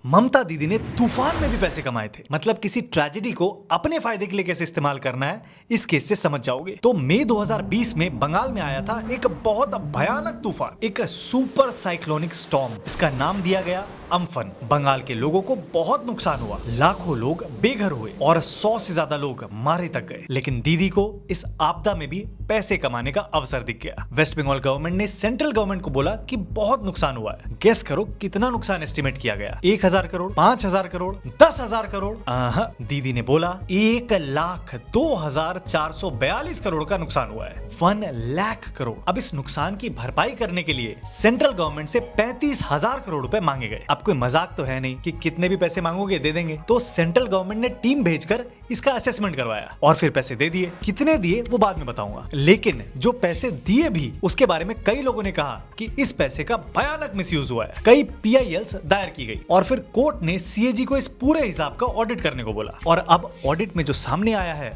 ममता दीदी ने तूफान में भी पैसे कमाए थे। मतलब किसी ट्रेजेडी को अपने फायदे के लिए कैसे इस्तेमाल करना है इस केस से समझ जाओगे। तो मई 2020 में बंगाल में आया था एक बहुत भयानक तूफान, एक सुपर साइक्लोनिक स्टॉर्म। इसका नाम दिया गया अम्फन। बंगाल के लोगों को बहुत नुकसान हुआ, लाखों लोग बेघर हुए और 100 से ज्यादा लोग मारे तक गए। लेकिन दीदी को इस आपदा में भी पैसे कमाने का अवसर दिख गया। वेस्ट बंगाल गवर्नमेंट ने सेंट्रल गवर्नमेंट को बोला कि बहुत नुकसान हुआ है। गेस करो कितना नुकसान एस्टिमेट किया गया? 1000 करोड़, 5000 करोड़, 10,000 करोड़? दीदी ने बोला 1,02,442 करोड़ का नुकसान हुआ है। 1 लाख करोड़। अब इस नुकसान की भरपाई करने के लिए सेंट्रल गवर्नमेंट से 35,000 करोड़ रुपए मांगे गए। अब कोई मजाक तो है नहीं कि कितने भी पैसे मांगोगे दे देंगे। तो सेंट्रल गवर्नमेंट ने टीम भेजकर इसका असेसमेंट करवाया और फिर पैसे दे दिए। कितने दिए वो बाद में बताऊंगा। लेकिन जो पैसे दिए भी उसके बारे में कई लोगों ने कहा कि इस पैसे का भयानक मिसयूज हुआ है। कई PILs दायर की गई और फिर कोर्ट ने CAG को इस पूरे हिसाब का ऑडिट करने को बोला। और अब ऑडिट में जो सामने आया है,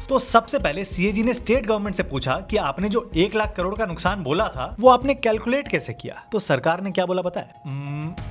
तो सबसे पहले CAG ने स्टेट गवर्नमेंट से पूछा कि आपने जो 1 लाख करोड़ का नुकसान बोला था वो आपने कैलकुलेट कैसे किया? तो सरकार ने क्या बोला पता है?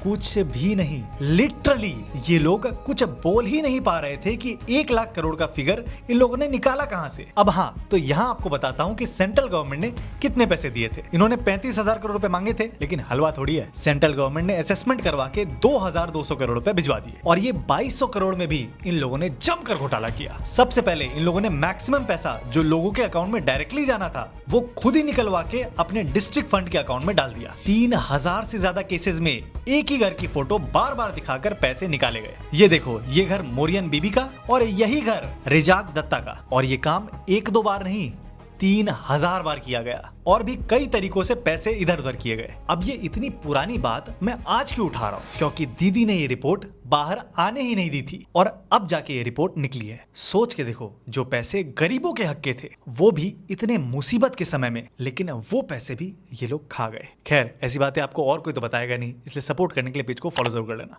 कुछ भी नहीं। लिटरली ये लोग कुछ बोल ही नहीं पा रहे थे कि 1 लाख करोड़ का फिगर इन लोगों ने निकाला कहां से। अब हाँ, तो यहाँ आपको बताता हूँ कि सेंट्रल गवर्नमेंट ने कितने पैसे दिए थे। इन्होंने 35,000 करोड़ रुपए मांगे थे, लेकिन हलवा थोड़ी है। सेंट्रल गवर्नमेंट ने असेसमेंट करवा के 2,200 करोड़ रुपए भिजवा दिए और ये 2200 करोड़ में भी इन लोगों ने जमकर घोटाला किया। सबसे पहले इन लोगों ने मैक्सिमम पैसा जो लोगों के अकाउंट में डायरेक्टली जाना था वो खुद ही निकलवा के अपने डिस्ट्रिक्ट फंड के अकाउंट में डाल दिया। 3000 से ज्यादा केसेस में एक ही घर की फोटो बार बार दिखाकर पैसे निकाले गए। ये देखो, ये घर मोरियन बीबी का और यही घर रिजाक दत्ता का। और ये काम 1-2 बार नहीं, 3000 बार किया गया और भी कई तरीकों से पैसे इधर उधर किए गए। अब ये इतनी पुरानी बात मैं आज क्यों उठा रहा हूँ? क्योंकि दीदी ने ये रिपोर्ट बाहर आने ही नहीं दी थी और अब जाके ये रिपोर्ट निकली है। सोच के देखो, जो पैसे गरीबों के हक के थे वो भी इतने मुसीबत के समय में, लेकिन वो पैसे भी ये लोग खा गए। खैर, ऐसी बातें आपको और कोई तो बताएगा नहीं, इसलिए सपोर्ट करने के लिए पेज को फॉलो जरूर कर लेना।